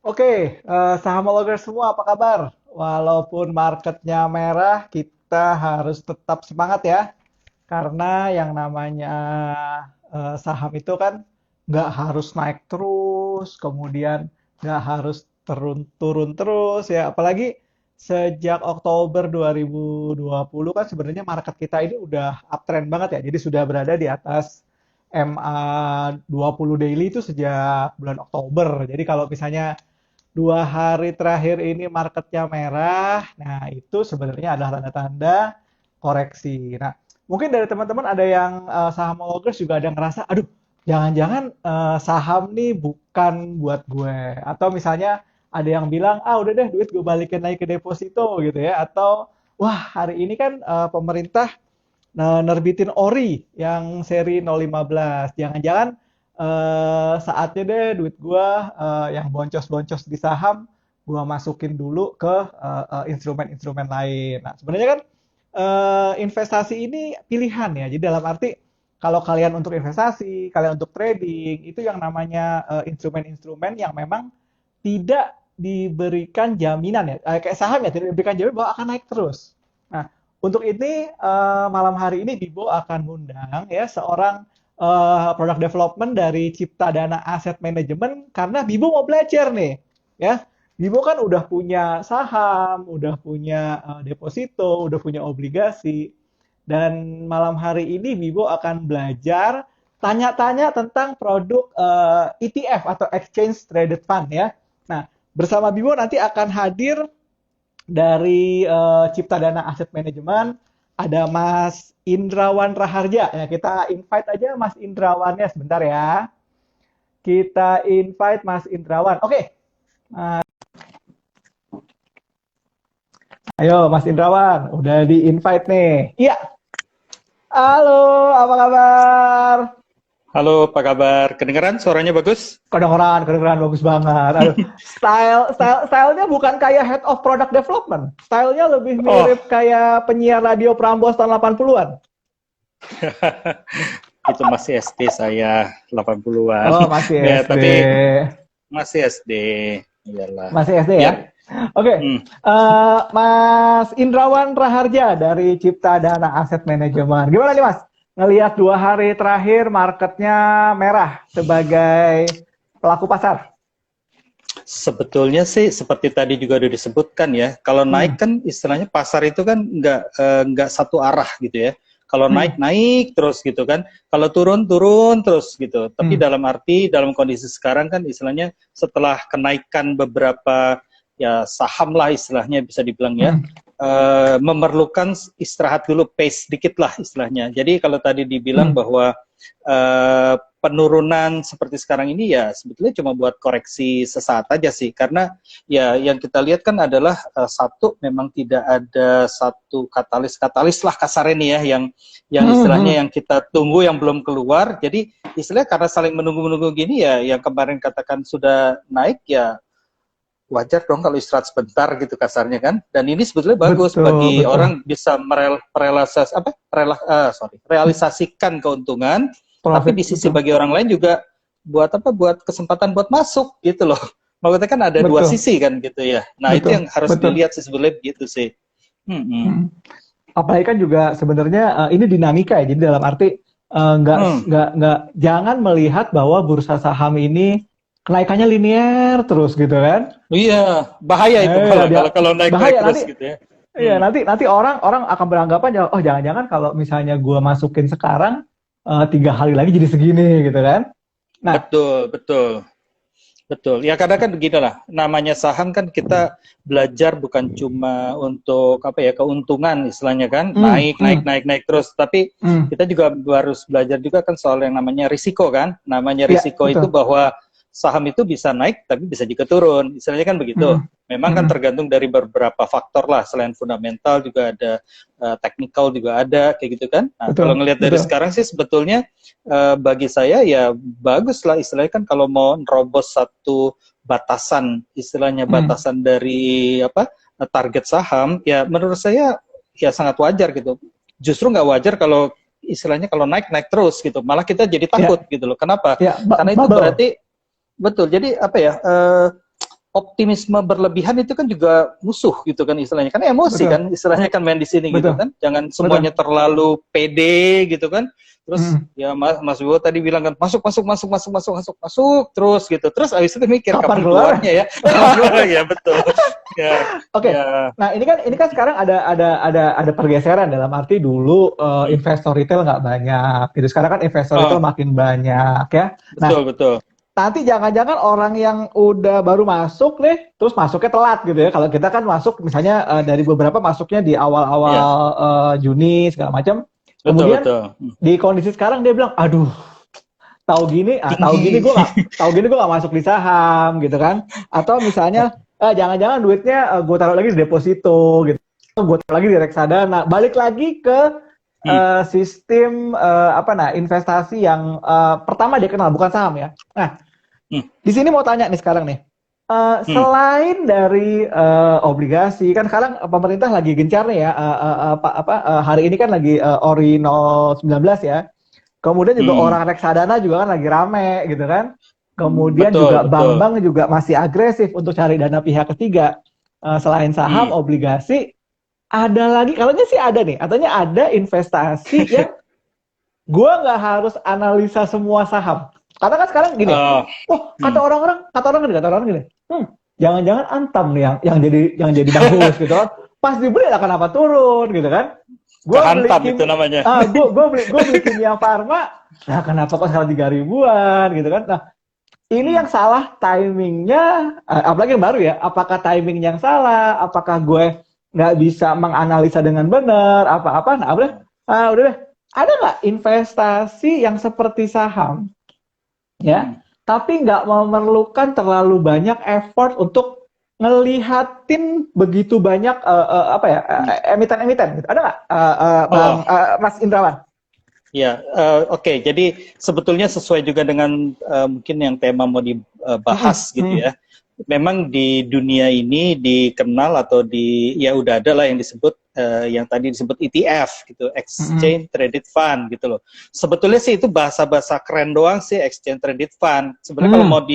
Oke, sahamologers semua apa kabar? Walaupun marketnya merah, kita harus tetap semangat ya. Karena yang namanya saham itu kan nggak harus naik terus, kemudian nggak harus turun terus ya. Apalagi sejak Oktober 2020 kan sebenarnya market kita ini udah uptrend banget ya. Jadi sudah berada di atas MA 20 daily itu sejak bulan Oktober. Jadi kalau misalnya 2 hari terakhir ini marketnya merah, nah itu sebenarnya adalah tanda-tanda koreksi. Nah, mungkin dari teman-teman ada yang sahamologers juga ada yang ngerasa, aduh, jangan-jangan saham nih bukan buat gue. Atau misalnya ada yang bilang, ah udah deh duit gue balikin lagi ke deposito gitu ya. Atau, wah hari ini kan pemerintah nerbitin ori yang seri 015. Jangan-jangan saatnya deh duit gua yang boncos-boncos di saham gua masukin dulu ke instrumen-instrumen lain. Nah, sebenarnya kan investasi ini pilihan ya. Jadi dalam arti kalau kalian untuk investasi, kalian untuk trading, itu yang namanya instrumen-instrumen yang memang tidak diberikan jaminan ya. Kayak saham ya, tidak diberikan jaminan bahwa akan naik terus. Nah, untuk ini malam hari ini Bibo akan mengundang ya seorang product development dari Cipta Dana Asset Management karena Bibo mau belajar nih ya. Bibo kan udah punya saham, udah punya deposito, udah punya obligasi dan malam hari ini Bibo akan belajar tanya-tanya tentang produk ETF atau Exchange Traded Fund ya. Nah, bersama Bibo nanti akan hadir dari Cipta Dana Asset Management ada Mas Indrawan Raharja. Ya, kita invite aja Mas Indrawannya sebentar ya. Kita invite Mas Indrawan. Oke, ayo Mas Indrawan, udah di invite nih. Iya, halo, apa kabar? Halo, apa kabar? Kedengeran suaranya bagus? Kedengeran bagus banget. Aduh, stylenya bukan kayak head of product development. Stylenya lebih Oh, mirip kayak penyiar radio Prambors tahun 80-an. itu masih SD saya 80-an. Oh, masih Ya, SD. tapi masih SD. Iyalah. Masih SD ya? Ya. Oke, Hmm. Mas Indrawan Raharja dari Cipta Dana Asset Management. Gimana nih Mas? Ngelihat 2 hari terakhir marketnya merah sebagai pelaku pasar. Sebetulnya sih seperti tadi juga udah disebutkan ya, kalau naik Hmm, kan istilahnya pasar itu kan nggak satu arah gitu ya. Kalau naik hmm, naik terus gitu kan, kalau turun turun terus gitu. Tapi hmm, dalam arti dalam kondisi sekarang kan istilahnya setelah kenaikan beberapa ya saham lah istilahnya bisa dibilang ya, hmm, memerlukan istirahat dulu, pace dikit lah istilahnya. Jadi kalau tadi dibilang hmm. bahwa penurunan seperti sekarang ini ya sebetulnya cuma buat koreksi sesaat aja sih, karena ya yang kita lihat kan adalah satu, memang tidak ada satu katalis lah kasarnya nih ya, yang Hmm, istilahnya hmm. yang kita tunggu yang belum keluar. Jadi istilahnya karena saling menunggu-menunggu gini ya, yang kemarin katakan sudah naik ya wajar dong kalau istirahat sebentar gitu kasarnya kan. Dan ini sebetulnya bagus Betul, bagi betul. orang bisa realisasikan keuntungan, tapi Profit, di sisi betul. bagi orang lain juga buat apa? Buat kesempatan buat masuk gitu loh. Maksudnya kan ada dua Betul, sisi kan gitu ya. Nah, itu betul, yang harus betul. dilihat sih sebetulnya gitu sih. Hmm. Hmm. Apalagi kan juga sebenarnya ini dinamika ya. Jadi dalam arti Hmm. nggak jangan melihat bahwa bursa saham ini kenaikannya linear terus gitu kan. Iya, bahaya itu Ya malah dia kalau naik-naik bahaya terus nanti. gitu ya. Iya, Hmm. nanti orang akan beranggapan ya, oh jangan-jangan kalau misalnya gua masukin sekarang 3 hari lagi jadi segini gitu kan. Nah, Betul, betul. Betul. Ya kadang kan begini lah. Namanya saham kan kita belajar bukan cuma untuk apa ya, keuntungan istilahnya kan, hmm, naik naik hmm, naik naik terus, tapi hmm. kita juga harus belajar juga kan soal yang namanya risiko kan. Namanya Iya, risiko itu betul. bahwa saham itu bisa naik tapi bisa juga turun. Istilahnya kan begitu. Hmm, Memang kan hmm, tergantung dari beberapa faktor lah, selain fundamental juga ada technical juga ada kayak gitu kan. Nah, kalau betul, ngelihat dari betul. sekarang sih sebetulnya bagi saya ya bagus lah, istilahnya kan kalau mau nerobos satu batasan, istilahnya Hmm. batasan dari apa, target saham, ya menurut saya ya sangat wajar gitu. Justru nggak wajar kalau istilahnya kalau naik naik terus gitu, malah kita jadi takut Ya, gitu loh. Kenapa? ya, Karena itu bubble. berarti betul. Jadi apa ya? optimisme berlebihan itu kan juga musuh gitu kan istilahnya. Karena emosi Betul. kan istilahnya kan main di sini gitu Betul. kan. Jangan semuanya terlalu pede gitu kan. Terus Hmm. ya Mas Wibo tadi bilang kan masuk terus gitu. Terus abis itu mikir Kapan kapan keluar? keluarnya ya. Ya betul. Ya. Oke. Ya. Nah, ini kan sekarang ada pergeseran dalam arti dulu investor retail nggak banyak. Gitu. Sekarang kan investor retail Oh, makin banyak ya. Nah, betul. nanti jangan-jangan orang yang udah baru masuk nih, terus masuknya telat gitu ya. Kalau kita kan masuk misalnya dari beberapa masuknya di awal-awal Ya, Juni segala macam. betul. Kemudian di kondisi sekarang dia bilang, aduh, tahu gini Tinggi. gue nggak masuk di saham gitu kan. Atau misalnya jangan-jangan duitnya gue taruh lagi di deposito gitu. Gue taruh lagi di reksadana. Balik lagi ke sistem investasi yang pertama dia kenal, bukan saham ya. Nah, di sini mau tanya nih sekarang nih. Selain dari obligasi, kan sekarang pemerintah lagi gencar nih ya, hari ini kan lagi Ori 019 ya. Kemudian juga orang reksadana juga kan lagi rame gitu kan. Kemudian Betul, juga betul. bank-bank juga masih agresif untuk cari dana pihak ketiga. Selain saham, obligasi, ada lagi, kalaunya sih ada nih, katanya ada investasi yang gue nggak harus analisa semua saham. Karena kan sekarang gini, kata orang gini, jangan-jangan Antam nih yang jadi bagus gitu kan. Pas dibeli lah kenapa turun gitu kan. Gue beli itu namanya. gue beli Kimia Farma, nah kenapa kok sekarang 3.000-an gitu kan. Nah, ini yang salah timingnya, apalagi yang baru ya, apakah timing yang salah, apakah gue nggak bisa menganalisa dengan benar, apa-apa, nah udah deh. Ada nggak investasi yang seperti saham, ya, tapi nggak memerlukan terlalu banyak effort untuk ngelihatin begitu banyak emiten-emiten, gitu. Ada nggak, Bang Mas Indrawan? Ya, oke. Jadi sebetulnya sesuai juga dengan mungkin yang tema mau dibahas gitu ya. Memang di dunia ini dikenal atau ya udah ada lah yang disebut yang tadi disebut ETF gitu, Exchange Traded Fund gitu loh. Sebetulnya sih itu bahasa-bahasa keren doang sih, Exchange Traded Fund. Sebenarnya kalau mau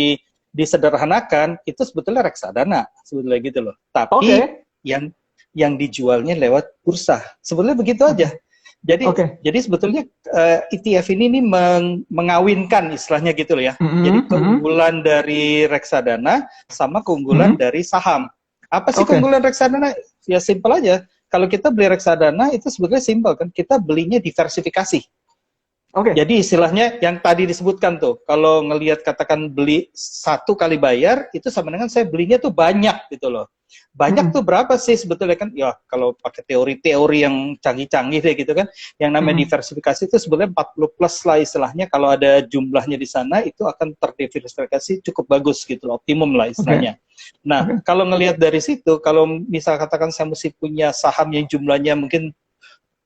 disederhanakan itu sebetulnya reksadana sebetulnya gitu loh. Tapi yang dijualnya lewat bursa. Sebetulnya begitu aja. Jadi sebetulnya ETF ini nih mengawinkan istilahnya gitu loh ya. Jadi keunggulan dari reksadana sama keunggulan dari saham. Apa sih keunggulan reksadana? Ya simpel aja. Kalau kita beli reksadana itu sebetulnya simpel kan. Kita belinya diversifikasi. Jadi istilahnya yang tadi disebutkan tuh. Kalau ngelihat katakan beli 1 kali bayar itu sama dengan saya belinya tuh banyak gitu loh. Banyak tuh berapa sih sebetulnya kan? Ya kalau pakai teori-teori yang canggih-canggih deh gitu kan. Yang namanya diversifikasi itu sebetulnya 40 plus lah istilahnya. Kalau ada jumlahnya di sana itu akan terdiversifikasi cukup bagus gitu loh. Optimum lah istilahnya. Nah kalau ngelihat dari situ, kalau misal katakan saya mesti punya saham yang jumlahnya mungkin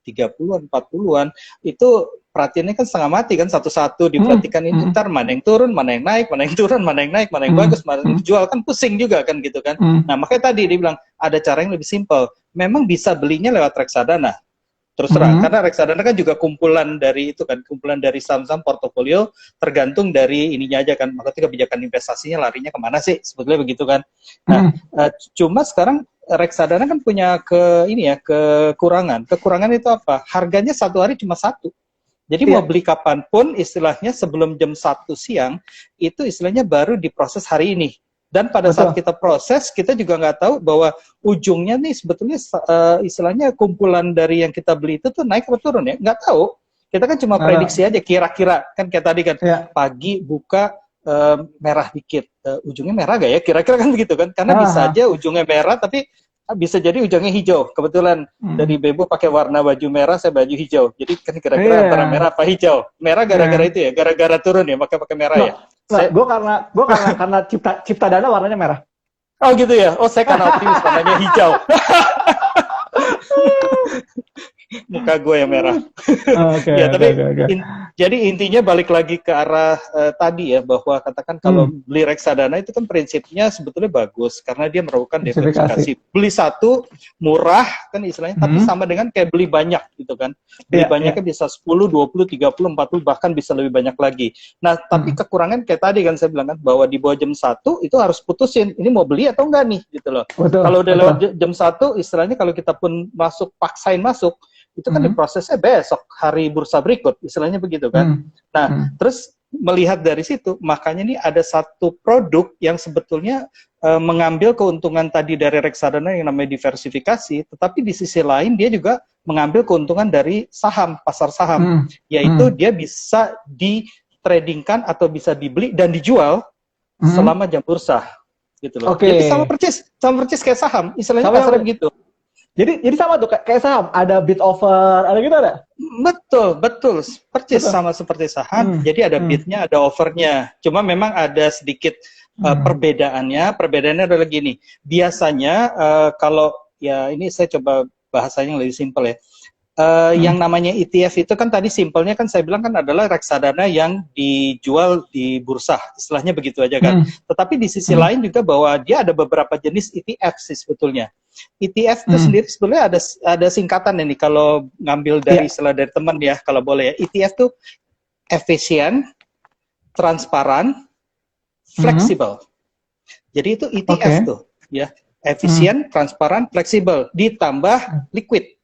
30-an, 40-an, itu perhatiannya kan setengah mati kan, satu-satu diperhatikan ini, ntar mana yang turun, mana yang naik, mana yang turun, mana yang naik, mana yang bagus, mana yang dijual, kan pusing juga kan gitu kan. Nah makanya tadi dia bilang, ada cara yang lebih simpel, memang bisa belinya lewat reksadana, terus terang, karena reksadana kan juga kumpulan dari itu kan, kumpulan dari saham-saham portofolio, tergantung dari ininya aja kan, maksudnya kebijakan investasinya larinya kemana sih, sebetulnya begitu kan. Nah, cuma sekarang reksadana kan punya kekurangan. Kekurangan itu apa? Harganya satu hari cuma 1. Jadi mau beli kapanpun, istilahnya sebelum jam 1 siang, itu istilahnya baru diproses hari ini. Dan pada saat kita proses, kita juga nggak tahu bahwa ujungnya nih sebetulnya istilahnya kumpulan dari yang kita beli itu tuh naik atau turun ya. Nggak tahu. Kita kan cuma prediksi aja, kira-kira. Kan kayak tadi kan, pagi buka merah dikit. Ujungnya merah gak ya? Kira-kira kan begitu kan? Karena bisa aja ujungnya merah, tapi bisa jadi ujungnya hijau. Kebetulan dari Bebo pakai warna baju merah, saya baju hijau. Jadi kan kira-kira antara merah apa hijau. Merah gara-gara itu ya, gara-gara turun ya, pakai merah ya. Gue karena cipta dana warnanya merah. Oh gitu ya. Oh saya karena optimis warnanya hijau. Muka gue yang merah. Jadi intinya balik lagi ke arah tadi ya, bahwa katakan kalau beli reksadana itu kan prinsipnya sebetulnya bagus karena dia melakukan diversifikasi. Beli satu murah kan istilahnya, tapi sama dengan kayak beli banyak gitu kan. Beli banyaknya bisa 10, 20, 30, 40 bahkan bisa lebih banyak lagi. Nah, tapi kekurangan kayak tadi kan saya bilang kan bahwa di bawah jam 1 itu harus putusin ini mau beli atau enggak nih gitu loh. Kalau udah lewat jam 1 istilahnya kalau kita pun paksain masuk itu kan diprosesnya besok hari bursa berikut, istilahnya begitu kan. Nah, terus melihat dari situ, makanya ini ada satu produk yang sebetulnya mengambil keuntungan tadi dari reksadana yang namanya diversifikasi, tetapi di sisi lain dia juga mengambil keuntungan dari saham, pasar saham, yaitu dia bisa ditradingkan atau bisa dibeli dan dijual selama jam bursa, gitu loh. Jadi sama persis kayak saham, istilahnya kasarnya begitu. Jadi sama tuh kayak saham, ada bid over, ada gitu ada? Betul. Persis sama seperti saham. Jadi ada bidnya, ada overnya. Cuma memang ada sedikit perbedaannya. Perbedaannya adalah gini. Biasanya kalau ya ini saya coba bahasanya yang lebih simpel ya. Yang namanya ETF itu kan tadi simpelnya kan saya bilang kan adalah reksadana yang dijual di bursa, istilahnya begitu aja kan. Tetapi di sisi lain juga bahwa dia ada beberapa jenis ETF sih sebetulnya. ETF itu sendiri sebetulnya ada singkatan ini kalau ngambil dari istilah dari teman ya, kalau boleh ya. ETF itu efisien, transparan, fleksibel. Jadi itu ETF tuh ya, efisien, transparan, fleksibel, ditambah liquid.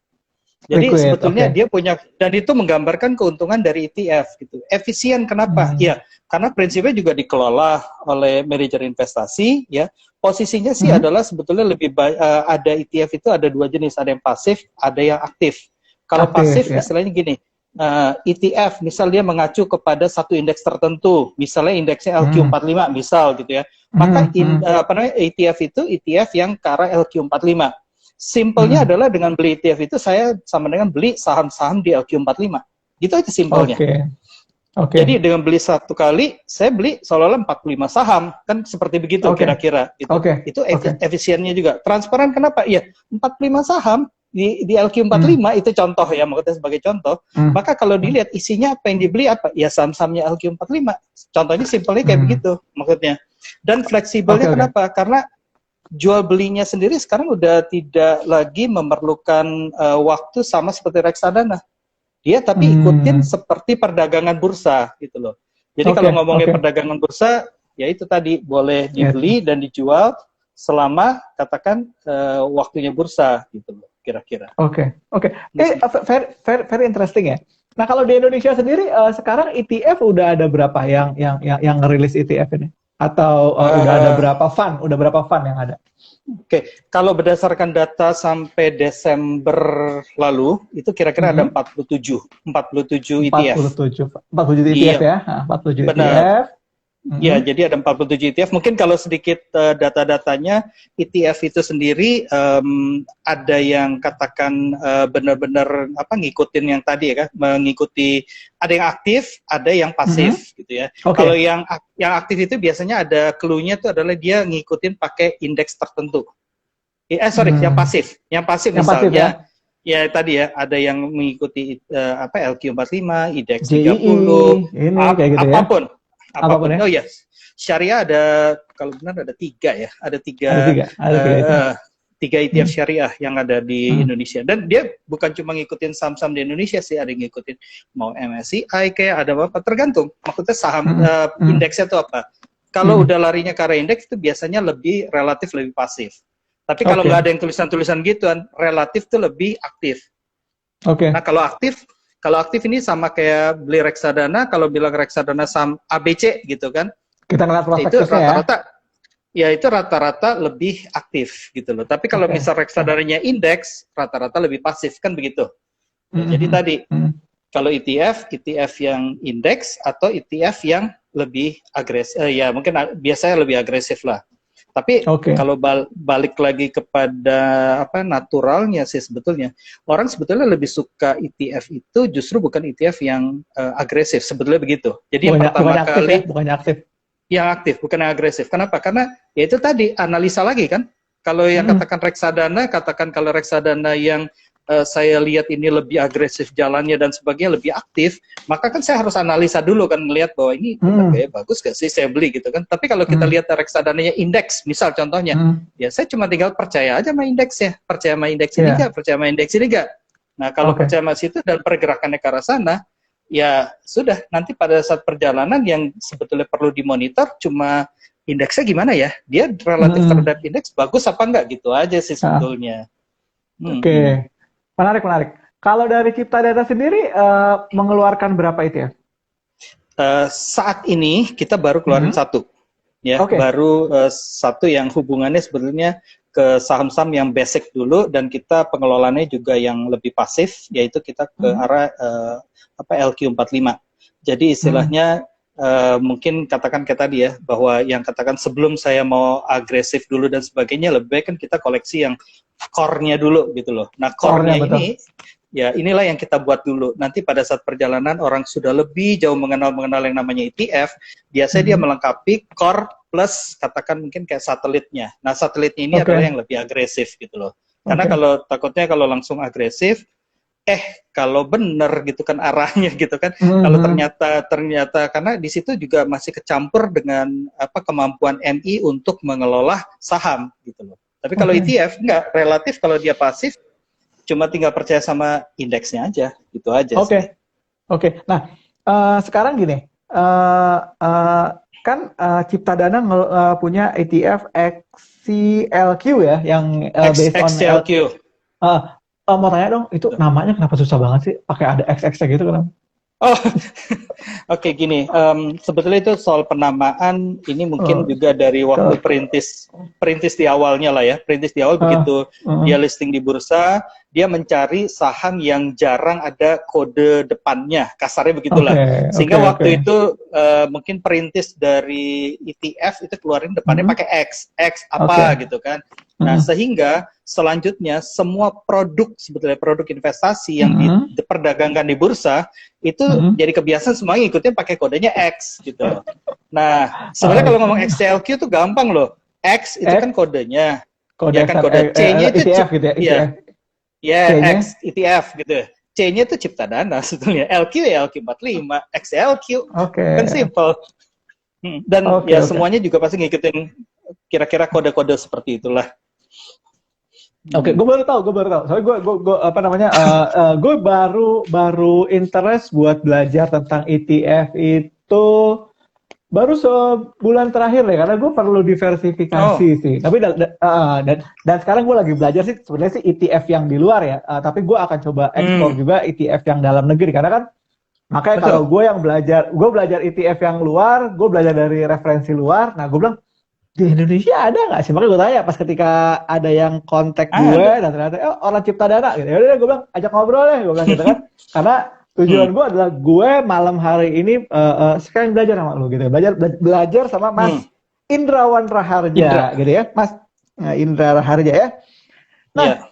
Jadi sebetulnya dia punya, dan itu menggambarkan keuntungan dari ETF gitu. Efisien kenapa? Ya, karena prinsipnya juga dikelola oleh manajer investasi ya. Posisinya sih adalah sebetulnya lebih ada ETF itu ada dua jenis, ada yang pasif, ada yang aktif. Kalau pasif istilahnya gini, ETF misal dia mengacu kepada satu indeks tertentu, misalnya indeksnya LQ45 misal gitu ya. Maka ETF itu ETF yang ke arah LQ45. Simpelnya adalah dengan beli ETF itu saya sama dengan beli saham-saham di LQ45. Gitu aja simpelnya. Jadi dengan beli satu kali, saya beli seolah-olah 45 saham. Kan seperti begitu kira-kira. Itu efisiennya juga. Transparan kenapa? Ya, 45 saham di LQ45 itu contoh ya, maksudnya sebagai contoh. Maka kalau dilihat isinya apa yang dibeli apa? Ya saham-sahamnya LQ45. Contohnya simpelnya kayak begitu maksudnya. Dan fleksibelnya kenapa? Karena jual belinya sendiri sekarang udah tidak lagi memerlukan waktu sama seperti reksadana. Dia tapi ikutin seperti perdagangan bursa gitu loh. Jadi kalau ngomongin perdagangan bursa, ya itu tadi boleh dibeli dan dijual selama katakan waktunya bursa gitu loh kira-kira. Very interesting ya. Nah kalau di Indonesia sendiri sekarang ETF udah ada berapa yang ngerilis ETF ini? Atau udah ada berapa fund yang ada? Kalau berdasarkan data sampai Desember lalu itu kira-kira ada 47 ETF. 47 ETF ya. 47 ETF. Ya, jadi ada 47 ETF. Mungkin kalau sedikit data-datanya, ETF itu sendiri ada yang katakan benar-benar ngikutin yang tadi ya kan, mengikuti, ada yang aktif, ada yang pasif gitu ya. Kalau yang aktif itu biasanya ada clue-nya itu adalah dia ngikutin pakai indeks tertentu. Yang pasif. Yang pasif misalnya ya tadi ya, ada yang mengikuti LQ45, IDX 30, apapun. Oh ya, syariah ada, kalau benar ada 3 ya, ada tiga ETF syariah yang ada di Indonesia. Dan dia bukan cuma ngikutin saham-saham di Indonesia sih, ada yang ngikutin mau MSCI kayak ada apa, tergantung. Maksudnya saham indeksnya itu apa. Kalau udah larinya ke arah indeks itu biasanya relatif lebih pasif. Tapi kalau nggak ada yang tulisan-tulisan gituan, relatif itu lebih aktif. Nah kalau aktif ini sama kayak beli reksadana, kalau bilang reksadana saham ABC gitu kan. Kita ngeliat prospektusnya itu rata-rata lebih aktif gitu loh. Tapi kalau misal reksadananya indeks, rata-rata lebih pasif kan begitu. Jadi tadi kalau ETF yang indeks atau ETF yang lebih agresif, ya mungkin biasanya lebih agresif lah. Tapi kalau balik lagi kepada naturalnya sih sebetulnya, orang sebetulnya lebih suka ETF itu justru bukan ETF yang agresif, sebetulnya begitu. Jadi yang pertama kali bukannya aktif. Yang aktif, bukan yang agresif. Kenapa? Karena ya itu tadi analisa lagi kan. Kalau yang katakan reksadana, katakan kalau reksadana yang saya lihat ini lebih agresif jalannya dan sebagainya, lebih aktif, maka kan saya harus analisa dulu kan, melihat bahwa ini benar gak ya, bagus gak sih saya beli gitu kan. Tapi kalau kita lihat reksadananya indeks, misal contohnya, ya saya cuma tinggal percaya aja sama indeksnya, percaya sama indeks ini gak, percaya sama indeks ini gak. Nah kalau percaya sama situ dan pergerakannya ke arah sana, ya sudah, nanti pada saat perjalanan yang sebetulnya perlu dimonitor cuma indeksnya gimana ya, dia relatif terhadap indeks bagus apa enggak, gitu aja sih sebetulnya. Oke. Menarik. Kalau dari Cipta Dana sendiri mengeluarkan berapa itu ya? Saat ini kita baru keluarin satu, ya, baru satu yang hubungannya sebetulnya ke saham-saham yang basic dulu, dan kita pengelolaannya juga yang lebih pasif, yaitu kita ke arah LQ45. Jadi istilahnya mungkin katakan kayak tadi ya, bahwa yang katakan sebelum saya mau agresif dulu dan sebagainya, lebih baik kan kita koleksi yang core-nya dulu gitu loh. Nah core-nya ini, ya inilah yang kita buat dulu. Nanti pada saat perjalanan orang sudah lebih jauh mengenal yang namanya ETF, biasanya dia melengkapi core plus katakan mungkin kayak satelitnya. Nah satelitnya ini adalah yang lebih agresif gitu loh. Karena takutnya kalau langsung agresif, kalau benar gitu kan arahnya gitu kan, kalau ternyata karena di situ juga masih kecampur dengan kemampuan MI untuk mengelola saham gitu loh. Tapi kalau ETF enggak, relatif kalau dia pasif cuma tinggal percaya sama indeksnya aja, gitu aja. Oke. Nah, sekarang gini, kan Cipta Dana punya ETF XCLQ ya, yang based on XCLQ. Mau tanya dong, itu namanya kenapa susah banget sih? Pakai ada XX gitu kan? Oke, gini, sebetulnya itu soal penamaan ini mungkin juga dari waktu perintis di awalnya lah ya. Perintis di awal begitu dia listing di bursa, dia mencari saham yang jarang ada kode depannya, kasarnya begitulah. Sehingga waktu itu mungkin perintis dari ETF itu keluarin depannya pakai X apa gitu kan. Nah, sehingga selanjutnya semua sebetulnya produk investasi yang diperdagangkan di bursa itu jadi kebiasaan semuanya ngikutin pakai kodenya X gitu. Nah, sebenarnya kalau ngomong XCLQ itu gampang loh. X itu kan kodenya. Ya kan kode C-nya itu ETF gitu ya. Ya, X ETF gitu. C-nya itu Cipta Dana sebetulnya. LQ ya LQ45, XLQ. Kan simple. Dan semuanya juga pasti ngikutin kira-kira kode-kode seperti itulah. Gue baru tahu. Soalnya gue baru interest buat belajar tentang ETF itu baru sebulan terakhir deh, karena gue perlu diversifikasi sih. Tapi dan sekarang gue lagi belajar sih sebenarnya sih ETF yang di luar ya. Tapi gue akan coba ekspor juga ETF yang dalam negeri, karena kan makanya kalau gue belajar ETF yang luar, gue belajar dari referensi luar. Nah gue bilang, di Indonesia ada nggak sih? Makanya gue tanya pas ketika ada yang kontak gue dan ternyata orang Cipta Dana gitu. Yaudah gue bilang ajak ngobrol deh, gue bilang gitu kan. Karena tujuan gue adalah gue malam hari ini sekarang belajar sama lu gitu. Belajar sama Mas Indrawan Raharja gitu ya. Mas Indra Raharja ya. Nah,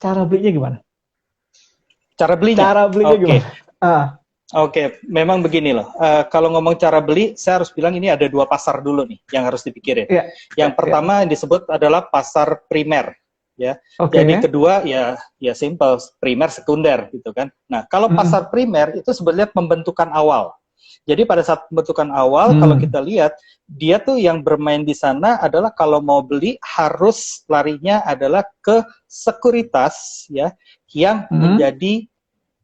cara belinya gimana? Cara belinya gimana? Oke, memang begini loh. Kalau ngomong cara beli, saya harus bilang ini ada dua pasar dulu nih yang harus dipikirin. Yang pertama yang disebut adalah pasar primer, ya. Jadi kedua ya simple, primer sekunder gitu kan. Nah, kalau pasar primer itu sebenarnya pembentukan awal. Jadi pada saat pembentukan awal, kalau kita lihat dia tuh yang bermain di sana adalah kalau mau beli harus larinya adalah ke sekuritas ya yang menjadi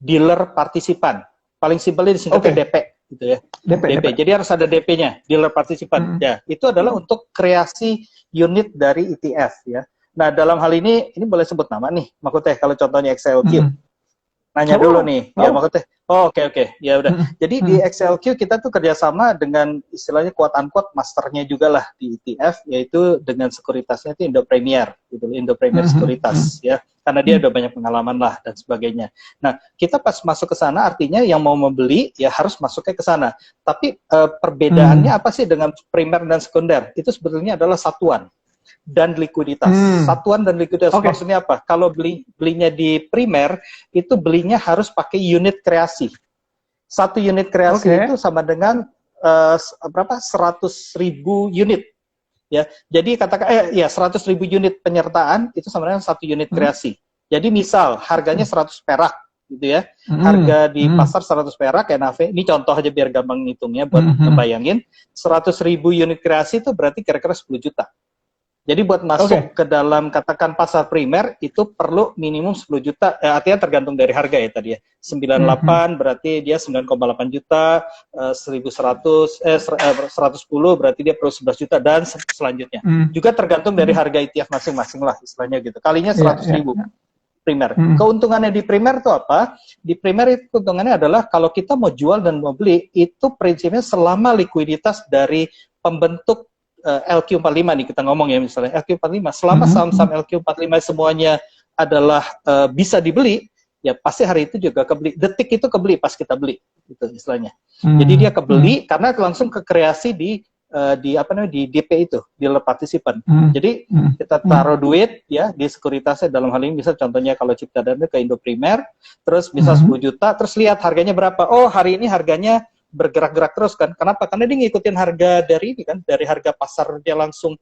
dealer partisipan. Paling simpelnya disingkat DP gitu ya. DP. Jadi harus ada DP-nya, dealer partisipan. Ya, itu adalah untuk kreasi unit dari ETF ya. Nah, dalam hal ini boleh sebut nama nih, maksudnya kalau contohnya XLQ. Nanya dulu nih, ya maksudnya. Oke. Ya udah. Jadi di XLQ kita tuh kerjasama dengan istilahnya quote-unquote masternya juga lah di ETF, yaitu dengan sekuritasnya itu Indo Premier gitu, Indo Premier Sekuritas ya. Karena dia udah banyak pengalaman lah dan sebagainya. Nah, kita pas masuk ke sana artinya yang mau membeli ya harus masuknya ke sana. Tapi perbedaannya apa sih dengan primer dan sekunder? Itu sebetulnya adalah satuan dan likuiditas. Satuan dan likuiditas maksudnya apa? Kalau belinya di primer itu belinya harus pakai unit kreasi. Satu unit kreasi itu sama dengan 100.000 unit. Ya, jadi katakan 100.000 unit penyertaan itu sama dengan satu unit kreasi. Jadi misal harganya 100 perak gitu ya. Harga di pasar 100 perak NAV, ini contoh aja biar gampang ngitungnya buat ngebayangin. 100.000 unit kreasi itu berarti kira-kira 10 juta. Jadi buat masuk ke dalam katakan pasar primer itu perlu minimum 10 juta, artinya tergantung dari harga ya tadi ya. 98 berarti dia 9,8 juta, 110 berarti dia perlu 11 juta dan selanjutnya. Juga tergantung dari harga ETF masing-masing lah istilahnya gitu. Kalinya 100.000 primer. Keuntungannya di primer itu apa? Di primer itu keuntungannya adalah kalau kita mau jual dan mau beli, itu prinsipnya selama likuiditas dari pembentuk LQ45 nih kita ngomong ya misalnya LQ45, selama saham-saham LQ45 semuanya adalah bisa dibeli, ya pasti hari itu juga kebeli, detik itu kebeli pas kita beli gitu istilahnya. Jadi dia kebeli karena langsung ke kreasi di apa namanya di DP itu, dealer partisipan. Jadi kita taruh duit ya di sekuritasnya, dalam hal ini bisa contohnya kalau Cipta Dana ke Indo Primer, terus bisa 10 juta, terus lihat harganya berapa. Oh, hari ini harganya bergerak-gerak terus kan. Kenapa? Karena dia ngikutin harga dari ini kan, dari harga pasar dia langsung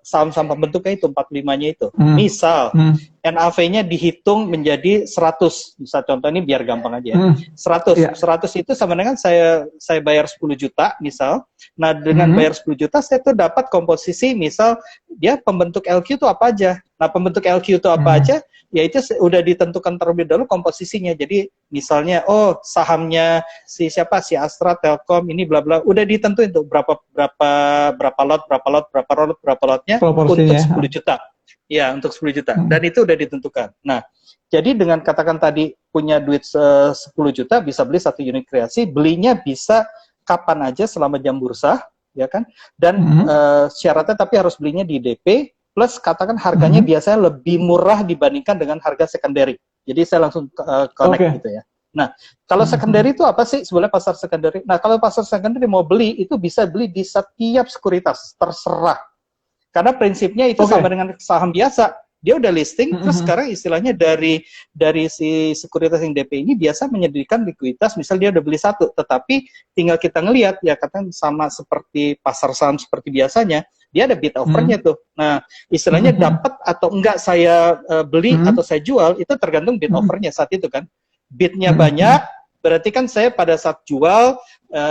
saham-saham pembentuknya itu 45-nya itu. Misal NAV-nya dihitung menjadi 100. Misal contoh ini biar gampang aja ya. 100. 100 itu sama dengan saya bayar 10 juta misal. Nah, dengan bayar 10 juta saya tuh dapat komposisi misal dia pembentuk LQ itu apa aja. Nah, pembentuk LQ itu apa aja? Ya itu udah ditentukan terlebih dahulu komposisinya. Jadi misalnya sahamnya si siapa, si Astra, Telkom ini bla bla udah ditentuin tuh berapa lotnya untuk 10 juta. Ya, untuk 10 juta. Dan itu udah ditentukan. Nah, jadi dengan katakan tadi punya duit 10 juta bisa beli 1 unit kreasi, belinya bisa kapan aja selama jam bursa, ya kan? Dan syaratnya tapi harus belinya di DP. Plus katakan harganya biasanya lebih murah dibandingkan dengan harga secondary. Jadi saya langsung connect gitu ya. Nah, kalau secondary itu apa sih sebenarnya pasar secondary? Nah, kalau pasar secondary mau beli itu bisa beli di setiap sekuritas, terserah. Karena prinsipnya itu sama dengan saham biasa. Dia udah listing, terus sekarang istilahnya dari si sekuritas yang DP ini biasa menyediakan likuiditas, misal dia udah beli 1, tetapi tinggal kita ngelihat ya katakan sama seperti pasar saham seperti biasanya, dia ada bid offernya tuh. Nah, istilahnya dapat atau enggak saya beli atau saya jual, itu tergantung bid offernya saat itu kan. Bidnya banyak, berarti kan saya pada saat jual,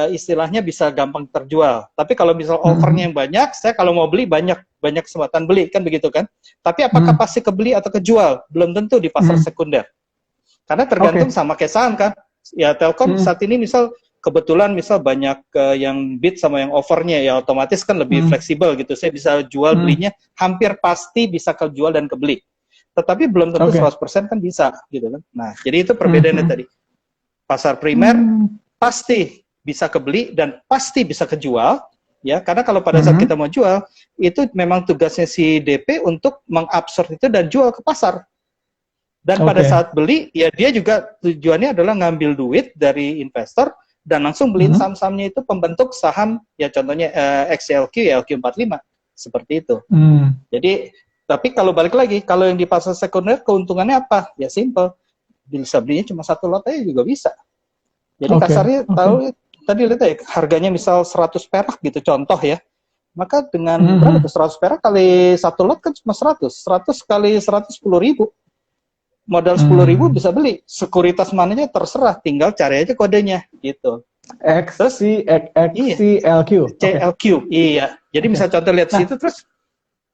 istilahnya bisa gampang terjual. Tapi kalau misal offernya yang banyak, saya kalau mau beli banyak kesempatan beli, kan begitu kan. Tapi apakah pasti kebeli atau kejual? Belum tentu di pasar sekunder. Karena tergantung sama kayak saham kan. Ya Telkom saat ini misal, kebetulan misal banyak yang bid sama yang offernya, ya otomatis kan lebih fleksibel gitu. Saya bisa jual belinya, hampir pasti bisa kejual dan kebeli. Tetapi belum tentu 100% kan bisa gitu kan. Nah, jadi itu perbedaannya tadi. Pasar primer pasti bisa kebeli dan pasti bisa kejual, ya. Karena kalau pada saat kita mau jual, itu memang tugasnya si DP untuk mengabsorb itu dan jual ke pasar. Dan pada saat beli, ya dia juga tujuannya adalah ngambil duit dari investor dan langsung beliin saham-sahamnya itu pembentuk saham, ya contohnya XLQ, ya LQ45, seperti itu. Jadi, tapi kalau balik lagi, kalau yang di pasar sekunder, keuntungannya apa? Ya simple, bisa belinya cuma 1 lot aja juga bisa. Jadi kasarnya tahu tadi lihat ya, harganya misal 100 perak gitu contoh ya. Maka dengan berapa tuh 100 perak kali 1 lot kan cuma 100. 100 kali 100 10.000. Modal 10.000 bisa beli. Sekuritas mananya terserah, tinggal cari aja kodenya gitu. XCLQ. CLQ. Iya. Jadi misal contoh lihat situ terus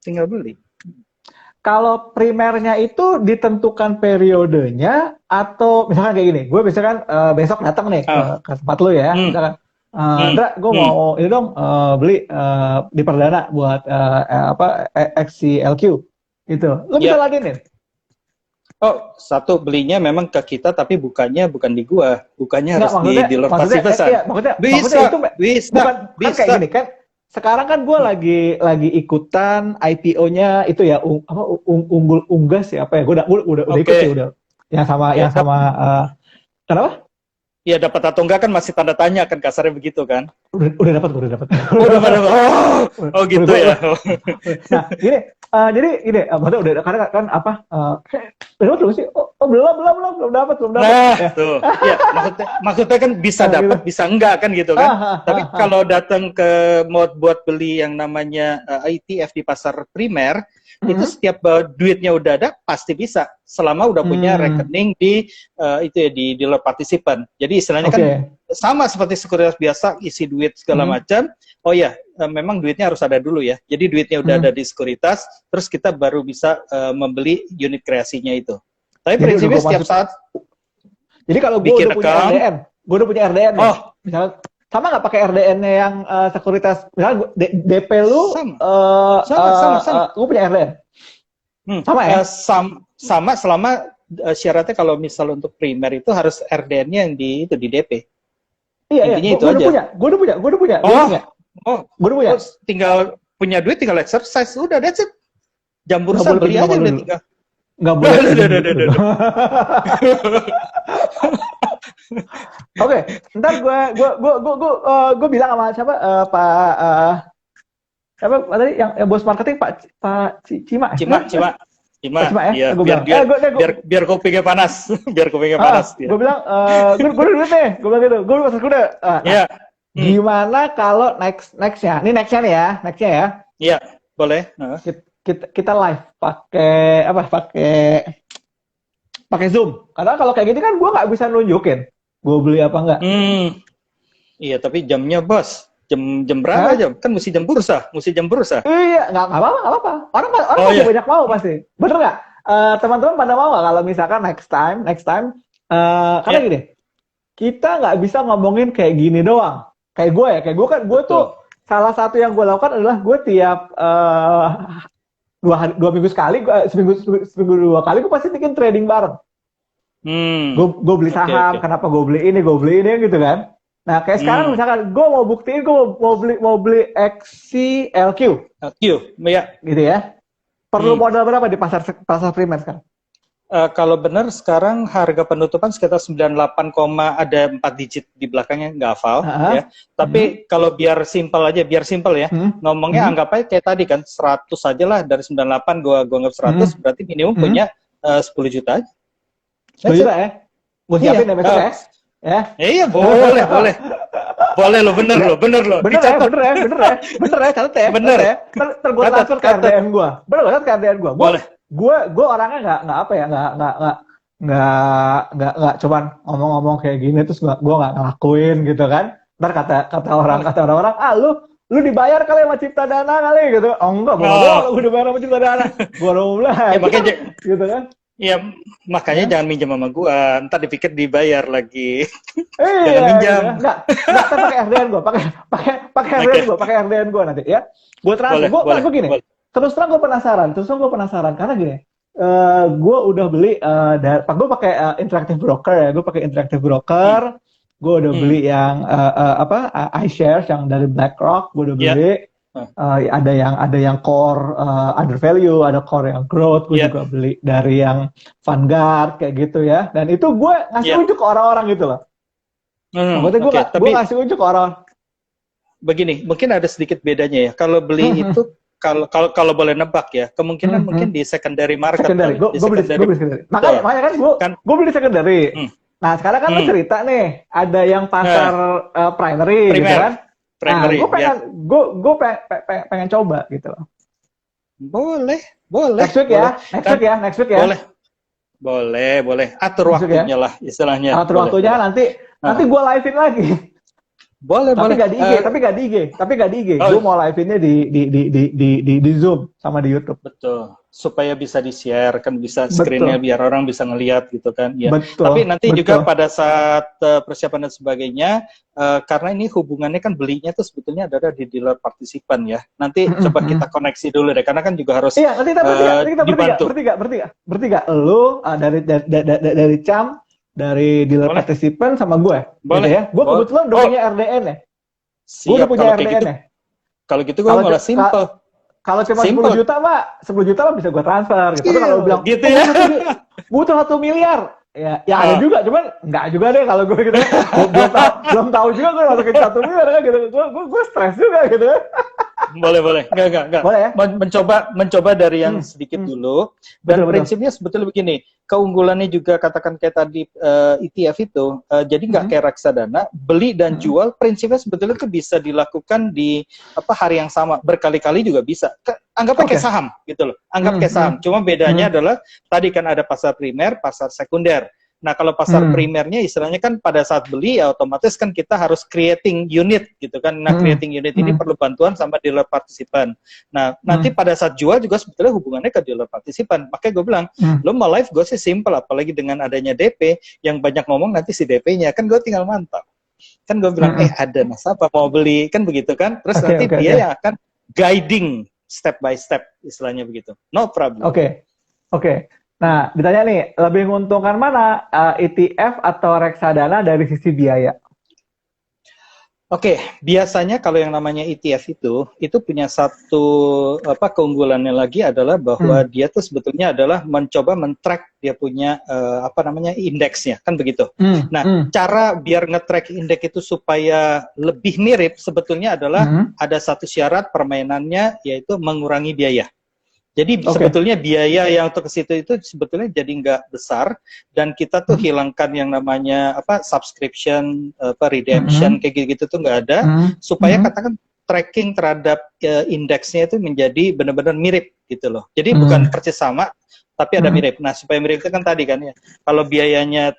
tinggal beli. Kalau primernya itu ditentukan periodenya atau misalkan kayak gini, gue misalkan besok datang nih ke tempat lu ya, misalkan, Ndra, gue mau ini dong beli di Perdana buat XCLQ gitu, lu bisa ladenin? Oh, satu belinya memang ke kita tapi bukan di gua, bukannya harus di dealer partisipan. Iya, maksudnya itu bisa. Kan kayak gini kan. Sekarang kan gue lagi ikutan IPO-nya itu ya unggul unggas ya apa ya, gue udah ikut sih udah yang sama kenapa? Ya dapat atau enggak kan masih tanda tanya kan, kasarnya begitu kan? Udah dapat. Oh gitu ya. Nah jadi maksudnya udah karena kan apa? Udah sih. Oh Oh, belum dapat. Nah, Ya. tuh. Ya, maksudnya kan bisa Nah, gitu. dapat, bisa enggak kan gitu kan. Tapi kalau datang ke mau buat beli yang namanya ETF di pasar primer, itu Hmm. setiap duitnya udah ada pasti bisa selama udah punya Hmm. rekening di itu ya di dealer partisipan. Jadi istilahnya kan Oke. sama seperti sekuritas biasa, isi duit segala Hmm. macam. Oh ya, memang duitnya harus ada dulu ya. Jadi duitnya udah ada Hmm. di sekuritas, terus kita baru bisa membeli unit kreasinya itu. Tapi Jadi udah prinsipnya gue setiap masuk. saat Jadi kalau gue bikin udah punya account. RDN, gue udah punya RDN nih. Oh, Misalnya sama nggak pakai RDN-nya yang sekuritas? Misalnya DP lu, sama, sama. gue punya RDN. Sama ya? Sama selama syaratnya kalau misal untuk primer itu harus RDN-nya yang di DP. Iya. Intinya itu Gue aja. gue udah punya. Oh, Gue udah punya. terus tinggal punya duit, tinggal exercise, udah that's it. Jam Nggak bursa boleh beli pergi aja sama udah lu. tinggal. Nggak boleh. Oke, ntar gue bilang sama siapa siapa tadi yang bos marketing Pak Cima. Cima ya. Iya, Gue bilang, biar kupingnya panas, biar kupingnya panas. Gue bilang, gue udah duit nih. Gue bilang gitu. Gue udah masuk kuda. Iya. Gimana kalau nextnya? Ini nextnya nih ya, nextnya ya. Iya, boleh. Kita live pakai apa? Pakai Zoom. Karena kalau kayak gini kan gue nggak bisa nunjukin gue beli apa enggak. Iya, tapi jamnya bos. Jam berapa jam? Kan mesti jam bursa. Iya, nggak apa-apa. Orang masih banyak mau pasti. Bener nggak? Teman-teman pada mau nggak kalau misalkan next time? Karena gini, kita nggak bisa ngomongin kayak gini doang. Kayak gue kan, gue tuh salah satu yang gue lakukan adalah gue tiap 2 minggu sekali, seminggu 2 kali gue pasti bikin trading bareng. Gue beli saham, kenapa gue beli ini gitu kan. Nah, kayak sekarang misalkan gue mau buktiin gue mau beli XCLQ. Ya. Gitu ya. Perlu modal berapa di pasar primer sekarang? Kalau benar sekarang harga penutupan sekitar 98, ada 4 digit di belakangnya, nggak hafal ya. Tapi kalau biar simpel ya, ngomongnya anggap aja kayak tadi kan 100 aja lah dari 98 gua anggap 100 berarti minimum punya 10 juta aja. 10 juta ya? Gue siapin ya besok ya? Ya. Iya, boleh. Boleh lo, bener lo. Bener ya, catat ya. Bener ya. Gue transfer ke RDN gue. Bener gak ke RDN gue? Boleh. Gue orangnya nggak cuman ngomong-ngomong kayak gini terus gue nggak ngelakuin gitu kan. Ntar kata orang-orang, lu dibayar kali sama Cipta Dana kali gitu. Oh enggak, gue dibayar sama Cipta Dana. Gue udah mulai. Ya, makanya gitu kan. Iya, makanya jangan minjem sama gua. Ntar dipikir dibayar lagi. Jangan minjam. Enggak, pakai RDN gua, pakai RDN gua nanti ya. Gua transfer. Gua gini. Terus terang gua penasaran karena gini. Gua udah beli gua pakai Interactive Broker ya. Gua pakai Interactive Broker. Gua udah beli yang iShares yang dari BlackRock, gua udah beli. Ada yang core under value, ada core yang growth, gue juga beli dari yang Vanguard kayak gitu ya. Dan itu gue ngasih unjuk ke orang-orang gitu loh. Maksudnya gue ngasih unjuk ke orang. Begini, mungkin ada sedikit bedanya ya. Kalau beli itu kalau boleh nebak ya, kemungkinan mungkin di secondary market. Gue beli secondary. Makanya kan gue beli secondary. Nah sekarang kan lo cerita nih, ada yang pasar primary gitu kan. Primary, gue pengen coba gitu loh. Boleh. Next week ya. Boleh. Atur waktunya lah istilahnya. Atur waktunya nanti gue live-in lagi. Boleh. Tapi nggak di IG. Gue mau live-innya di Zoom sama di YouTube. Betul. Supaya bisa di-share, kan bisa screen-nya biar orang bisa ngelihat gitu kan. Ya. Betul. Tapi nanti juga pada saat persiapan dan sebagainya, karena ini hubungannya kan belinya tuh sebetulnya ada di dealer partisipan ya. Nanti coba kita koneksi dulu deh, karena kan juga harus nanti kita bertiga. Lu dari Cam, dari dealer partisipan sama gue. Boleh. Gitu ya. Gue kebetulan udah punya RDN ya. Gue udah punya RDN ya. Kalau gitu gue malah simple. Kalau cuma 10 juta mah bisa gue transfer gitu. Tapi kalau bilang gitu ya, butuh 1 miliar. Ya ada juga, cuman enggak juga deh kalau gue gitu. Belum tahu juga gue masukin 1 miliar kan gitu. Gue stres juga gitu. Boleh. Enggak. Boleh ya? Mencoba dari yang Hmm, sedikit hmm. dulu. Dan Betul, betul. prinsipnya sebetulnya begini, keunggulannya juga katakan kayak tadi ETF itu, jadi nggak Hmm, kayak reksadana, beli dan hmm. jual prinsipnya sebetulnya itu bisa dilakukan di hari yang sama, berkali-kali juga bisa. Anggapnya kayak Oke. saham gitu loh, anggap Hmm, kayak hmm, saham. Cuma bedanya hmm, adalah tadi kan ada pasar primer, pasar sekunder. Nah, kalau pasar hmm, primernya istilahnya kan pada saat beli ya otomatis kan kita harus creating unit gitu kan. Nah, hmm, creating unit ini hmm, perlu bantuan sama dealer partisipan. Nah, nanti hmm, pada saat jual juga sebetulnya hubungannya ke dealer partisipan. Makanya gue bilang, hmm, lo mau live gue sih simple, apalagi dengan adanya DP, yang banyak ngomong nanti si DP-nya, kan gue tinggal mantap. Kan gue bilang, hmm. ada nasabah mau beli, kan begitu kan. Terus Oke, nanti oke, dia oke. yang akan guiding step by step, istilahnya begitu. No problem. Oke, oke. Nah, ditanya nih, lebih menguntungkan mana ETF atau reksadana dari sisi biaya? Oke, biasanya kalau yang namanya ETF itu punya satu keunggulannya lagi adalah bahwa Hmm, dia tuh sebetulnya adalah mencoba men-track dia punya indeksnya, kan begitu. hmm, Nah, hmm, cara biar nge-track indeks itu supaya lebih mirip sebetulnya adalah hmm. ada satu syarat permainannya, yaitu mengurangi biaya. Jadi Oke. sebetulnya biaya yang untuk ke situ itu sebetulnya jadi nggak besar, dan kita tuh Hmm, hilangkan yang namanya subscription, redemption hmm, kayak gitu-gitu tuh nggak ada, hmm, supaya hmm, katakan tracking terhadap indeksnya itu menjadi benar-benar mirip gitu loh. Jadi bukan hmm, persis sama, tapi ada hmm, mirip. Nah, supaya mirip itu kan tadi kan ya, kalau biayanya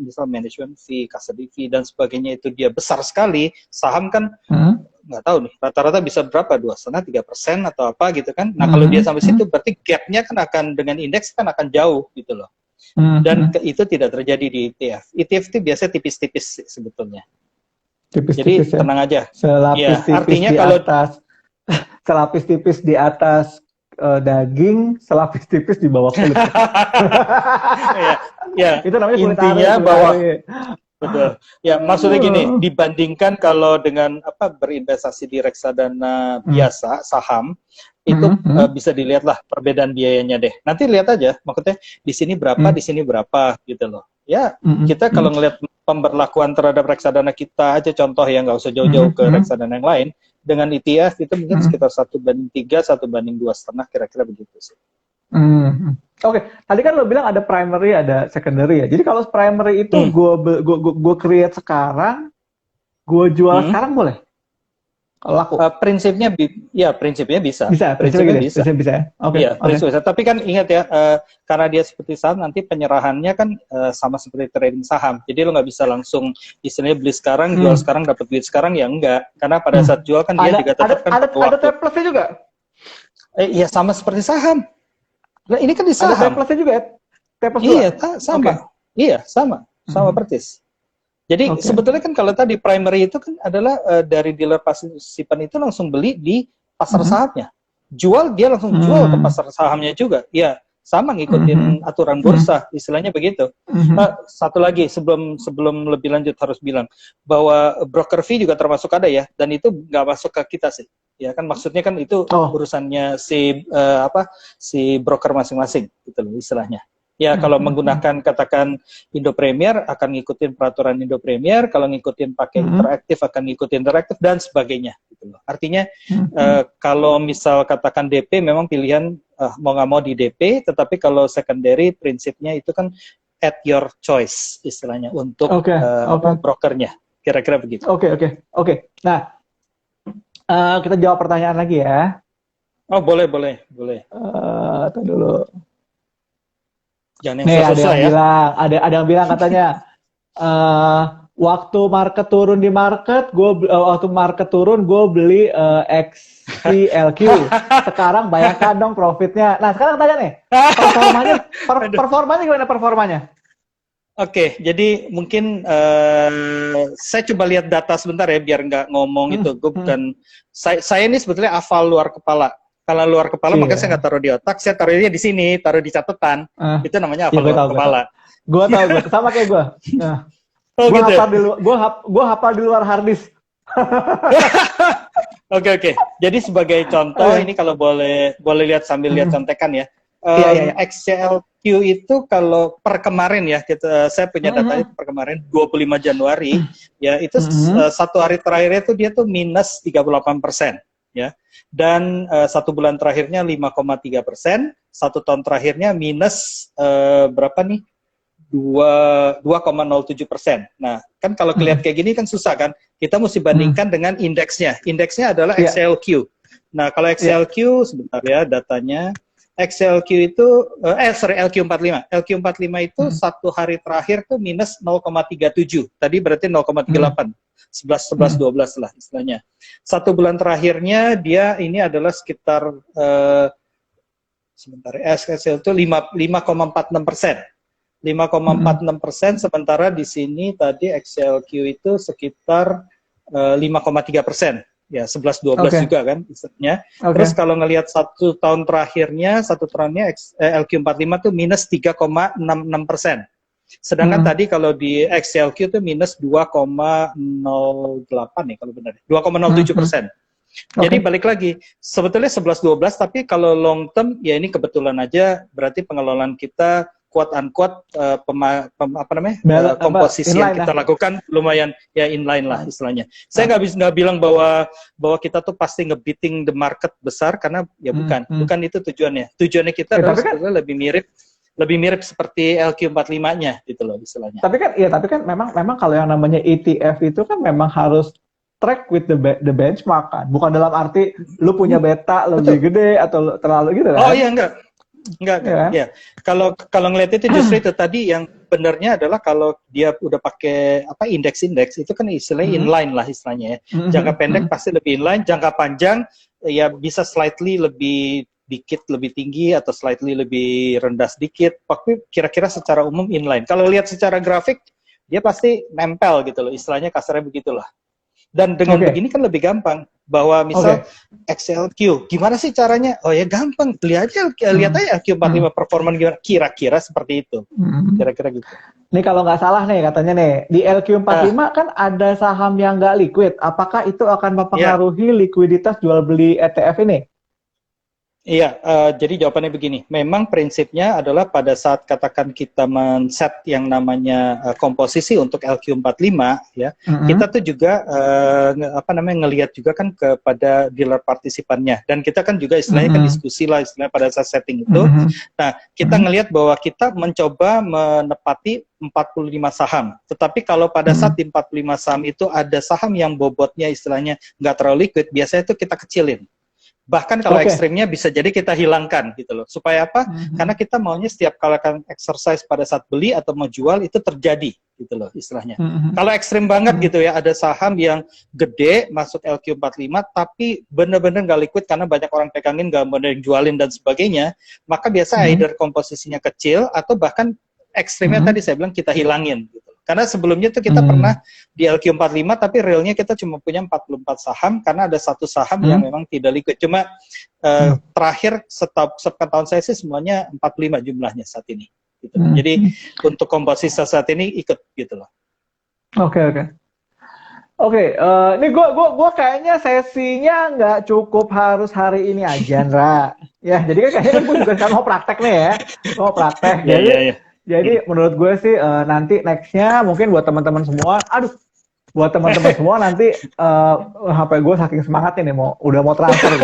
misal management fee, custody fee dan sebagainya itu dia besar sekali, saham kan hmm, nggak tahu nih, rata-rata bisa berapa, 2,5-3% atau apa gitu kan. Nah, kalau dia hmm, sampai situ berarti gapnya kan akan dengan indeks kan akan jauh gitu loh. hmm, Dan hmm. itu tidak terjadi di ETF. ETF itu biasanya tipis-tipis sih sebetulnya. Tipis-tipis Jadi ya. tenang aja. Selapis Ya, tipis artinya di kalau atas, selapis tipis di atas daging, selapis tipis di bawah kulit ya. ya, ya Itu namanya intinya kulit bahwa ari. betul. Ya, maksudnya gini, dibandingkan kalau dengan berinvestasi di reksadana Hmm, biasa, saham, itu hmm, hmm, bisa dilihatlah perbedaan biayanya deh. Nanti lihat aja, maksudnya di hmm, sini berapa gitu loh. Ya, hmm, kita hmm, kalau ngelihat pemberlakuan terhadap reksadana kita aja contoh ya, nggak usah hmm, jauh-jauh ke hmm, reksadana yang lain, dengan ETF itu mungkin hmm, sekitar 1:3, 1:2,5, kira-kira begitu sih. hmm, hmm. Oke, tadi kan lo bilang ada primary, ada secondary ya. Jadi kalau primary itu Hmm. gue create sekarang, gue jual Hmm. sekarang boleh? Kalau laku? Prinsipnya bisa. Bisa, prinsipnya Prinsipnya gitu ya? bisa. Prinsipnya bisa ya? Oke, Iya, oke. prinsip bisa. Tapi kan ingat ya, karena dia seperti saham, nanti penyerahannya kan sama seperti trading saham. Jadi lo nggak bisa langsung istilahnya beli sekarang, jual Hmm, sekarang, dapat duit sekarang, ya enggak. Karena pada hmm. saat jual kan dia Ada juga ada tetap kan ada perlu ada waktu. T plusnya juga? Iya, sama seperti saham. Nah, ini kan di Ada T saham. plusnya juga ya? T plus dua? Iya, Oke. sama. Iya, sama Hmm, persis. Jadi oke. sebetulnya kan kalau tadi primary itu kan adalah dari dealer partisipan itu langsung beli di pasar Hmm, sahamnya. Jual dia langsung jual ke hmm, pasar sahamnya juga. Ya, sama hmm, ngikutin aturan hmm, bursa, istilahnya begitu. hmm. Satu lagi sebelum lebih lanjut harus bilang bahwa broker fee juga termasuk ada ya, dan itu nggak masuk ke kita sih. Ya kan maksudnya kan itu Oh. urusannya si broker masing-masing gitu loh istilahnya. Ya, Hmm, kalau hmm, hmm, menggunakan katakan Indo Premier akan ngikutin peraturan Indo Premier, kalau ngikutin pakai hmm, interaktif akan ngikutin interaktif dan sebagainya gitu loh. Artinya hmm, hmm. kalau misal katakan DP memang pilihan mau nggak mau di DP, tetapi kalau secondary prinsipnya itu kan at your choice istilahnya untuk Oke, oke, brokernya. Kira-kira begitu. oke, oke, oke. Nah, kita jawab pertanyaan lagi ya. Oh, boleh. Tunggu dulu. Jangan yang Nih ada susah-susah yang ya. bilang, ada yang bilang katanya, eh waktu market turun di market, waktu market turun gue beli XCLQ. Sekarang bayangkan dong profitnya. Nah sekarang tanya nih, performanya, Aduh. performanya gimana performanya? Oke, jadi mungkin saya coba lihat data sebentar ya biar nggak ngomong Hmm, itu. Gue hmm. bukan saya ini sebetulnya hafal luar kepala. Kalau luar kepala makanya saya Iya. nggak taruh di otak, saya taruhnya di sini, taruh di catatan. Eh, Itu namanya ya hafal gue luar tahu, gue tahu. kepala. Gue sama kayak gue. Nah, Oh gue gitu ya. hafal di luar, gue hafal di luar harddisk. Oke. Jadi sebagai contoh Eh, ini kalau boleh lihat sambil lihat hmm. contekan ya. Iya, iya, iya. XCLQ itu kalau per kemarin ya, saya punya Hmm, datanya per kemarin 25 Januari, ya itu hmm, satu hari terakhirnya itu dia tuh minus 38%. ya. Dan 1 bulan terakhirnya 5,3%, 1 tahun terakhirnya minus berapa nih? 2,07%. Nah, kan kalau kelihatan kayak gini kan susah kan? Kita mesti bandingkan dengan indeksnya. Indeksnya adalah XLQ. Nah, kalau XLQ, sebentar ya datanya. XLQ itu, LQ45. LQ45 itu 1 hari terakhir tuh minus 0,37. Tadi berarti 0,38. 11, 12 lah istilahnya. 1 bulan terakhirnya dia ini adalah sekitar, sebentar ya, XLQ itu 5,46%. 5,46%, sementara di sini tadi XLQ itu sekitar 5,3%. Ya, 11-12 juga kan istilahnya. Terus kalau ngelihat 1 tahun terakhirnya, LQ45 tuh minus 3,66%. Sedangkan tadi kalau di XLQ itu minus 2,08 nih kalau benar. 2,07%. Jadi balik lagi, sebetulnya 11-12, tapi kalau long term ya ini kebetulan aja berarti pengelolaan kita quote unquote komposisi yang kita lakukan lumayan ya inline lah istilahnya. Saya nggak bilang bahwa kita tuh pasti nge-beating the market besar, karena ya bukan itu tujuannya. Tujuannya kita adalah sebetulnya lebih mirip seperti LQ45-nya gitu loh istilahnya. Tapi kan memang kalau yang namanya ETF itu kan memang harus track with the benchmark kan. Bukan dalam arti lu punya beta lebih gede atau terlalu gitu kan. Oh iya, enggak. Ya. Kalau ngeliat itu justru itu tadi yang benarnya adalah kalau dia udah pakai indeks itu kan istilahnya inline lah istilahnya ya. Jangka pendek pasti lebih inline, jangka panjang ya bisa slightly lebih tinggi atau slightly lebih rendah sedikit. Tapi kira-kira secara umum inline. Kalau lihat secara grafik dia pasti nempel gitu loh, istilahnya kasarnya begitulah. Dan dengan begini kan lebih gampang. Bahwa misal XLQ, gimana sih caranya? Oh ya gampang, lihat aja LQ45 performa gimana, kira-kira seperti itu. Kira-kira gitu. Nih kalau nggak salah nih katanya nih, di LQ45 kan ada saham yang nggak liquid. Apakah itu akan mempengaruhi likuiditas jual beli ETF ini? Iya, jadi jawabannya begini. Memang prinsipnya adalah pada saat katakan kita men-set yang namanya komposisi untuk LQ45 ya, kita tuh juga ngelihat juga kan kepada dealer partisipannya, dan kita kan juga istilahnya kan diskusi lah istilahnya pada saat setting itu. Nah, kita ngelihat bahwa kita mencoba menepati 45 saham. Tetapi kalau pada saat di 45 saham itu ada saham yang bobotnya istilahnya nggak terlalu liquid, biasanya itu kita kecilin. Bahkan kalau ekstrimnya bisa jadi kita hilangkan gitu loh. Supaya apa? Karena kita maunya setiap kali akan exercise pada saat beli atau mau jual itu terjadi gitu loh istilahnya. Kalau ekstrim banget gitu ya, ada saham yang gede masuk LQ45 tapi bener-bener nggak liquid karena banyak orang pegangin, nggak mau jualin dan sebagainya, maka biasa either komposisinya kecil atau bahkan ekstrimnya tadi saya bilang kita hilangin gitu. Karena sebelumnya tuh kita pernah di LQ45 tapi realnya kita cuma punya 44 saham karena ada satu saham yang memang tidak liquid. Cuma terakhir setahun saya sih semuanya 45 jumlahnya saat ini. Gitu. Jadi untuk komposisi saat ini ikut gitu loh. Oke, ini gue kayaknya sesinya nggak cukup harus hari ini aja, Ndra. Ya, jadi kan kayaknya gue juga kan mau praktek nih ya. Mau praktek. Jadi menurut gue sih nanti nextnya mungkin buat teman-teman semua, semua nanti HP gue saking semangatnya nih udah mau transfer. Gitu.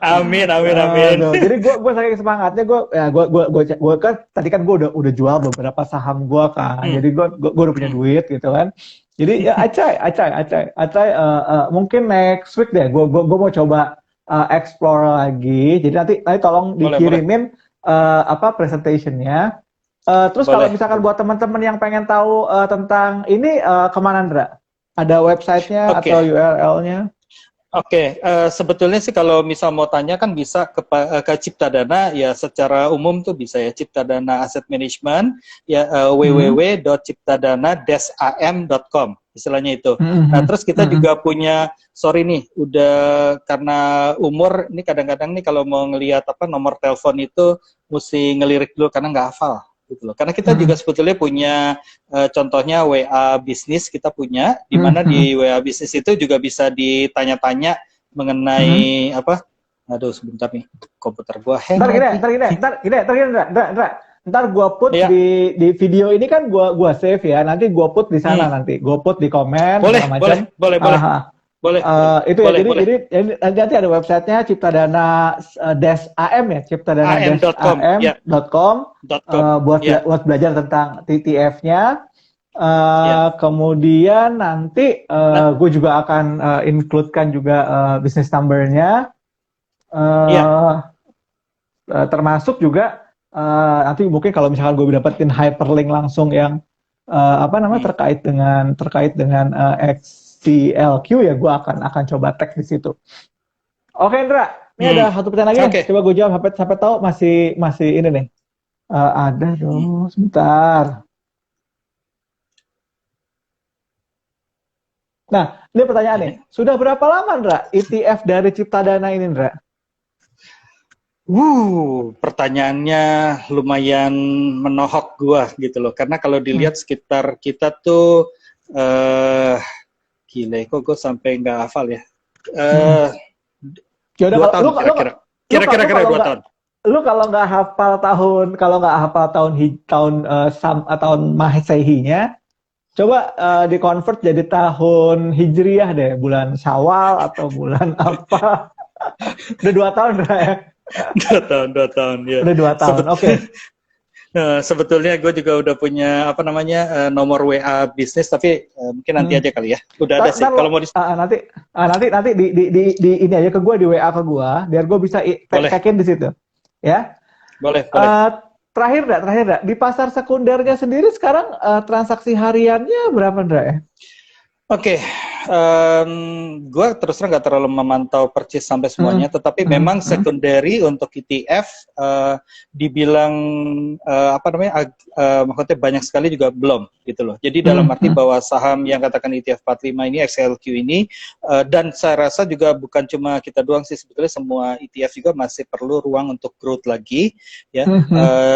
Amin. Jadi gue saking semangatnya gue kan tadi kan gue udah jual beberapa saham gue kan, jadi gue udah punya duit gitu kan. Jadi ya acai mungkin next week deh gue mau coba explore lagi. Jadi nanti tolong dikirimin presentationnya. Terus kalau misalkan buat teman-teman yang pengen tahu tentang ini kemana, Ndra? Ada websitenya atau URL-nya? Sebetulnya sih kalau misal mau tanya kan bisa ke Ciptadana ya, secara umum tuh bisa ya Ciptadana Asset Management ya, www.ciptadana-am.com istilahnya itu. Nah terus kita juga punya, sorry nih udah karena umur ini kadang-kadang nih kalau mau ngelihat nomor telepon itu mesti ngelirik dulu karena nggak hafal gitu loh. Karena kita juga sebetulnya punya contohnya WA bisnis kita punya, di mana di WA bisnis itu juga bisa ditanya-tanya mengenai aduh sebentar nih komputer gua hang. Ntar gua put di video ini kan gua save ya, nanti gua put di sana nanti. Gua put di komen boleh. Boleh, Itu ya, boleh, jadi, boleh. nanti ada websitenya Ciptadana dash AM ya, Ciptadana dash am.com, ya, AM.com .com, ya, buat belajar tentang TTF-nya. ya. Kemudian nanti Nah, gue juga akan include-kan juga business number-nya, ya. uh, termasuk juga nanti mungkin kalau misalkan gue dapetin hyperlink langsung yang apa namanya Hmm. terkait dengan XCLQ, ya gue akan coba tag di situ. Oke Indra, ini Hmm. ada satu pertanyaan lagi nih. Oke. Coba gue jawab sampai tahu masih ini nih. Ada Hmm. dong, sebentar. Nah, ini pertanyaan nih. Ini. Sudah berapa lama Indra ETF dari Ciptadana ini Indra? Pertanyaannya lumayan menohok gua gitu loh. Karena kalau dilihat sekitar kita tuh gila, kok gue sampai nggak hafal ya. Ya udah, 2 tahun kira-kira. Kira-kira 2 tahun. Lu kalau nggak hafal tahun Masehinya, coba di-convert jadi tahun Hijriyah deh, bulan Syawal atau bulan apa. Udah 2 tahun ya? 2 tahun ya. Udah 2 tahun, oke. Sebetulnya gue juga udah punya nomor WA bisnis, tapi mungkin nanti aja kali ya. Udah ada sih. Kalau mau nanti di ini aja ke gue, di WA ke gue, biar gue bisa tag-in di situ. Ya. Boleh. Terakhir dah. Di pasar sekundernya sendiri sekarang transaksi hariannya berapa, Ndra ya? Oke, gue terus terang nggak terlalu memantau percis sampai semuanya, tetapi memang secondary untuk ETF dibilang maksudnya banyak sekali juga belum gitu loh. Jadi dalam arti bahwa saham yang katakan ETF 45 ini, XLQ ini, dan saya rasa juga bukan cuma kita doang sih, sebetulnya semua ETF juga masih perlu ruang untuk growth lagi, ya,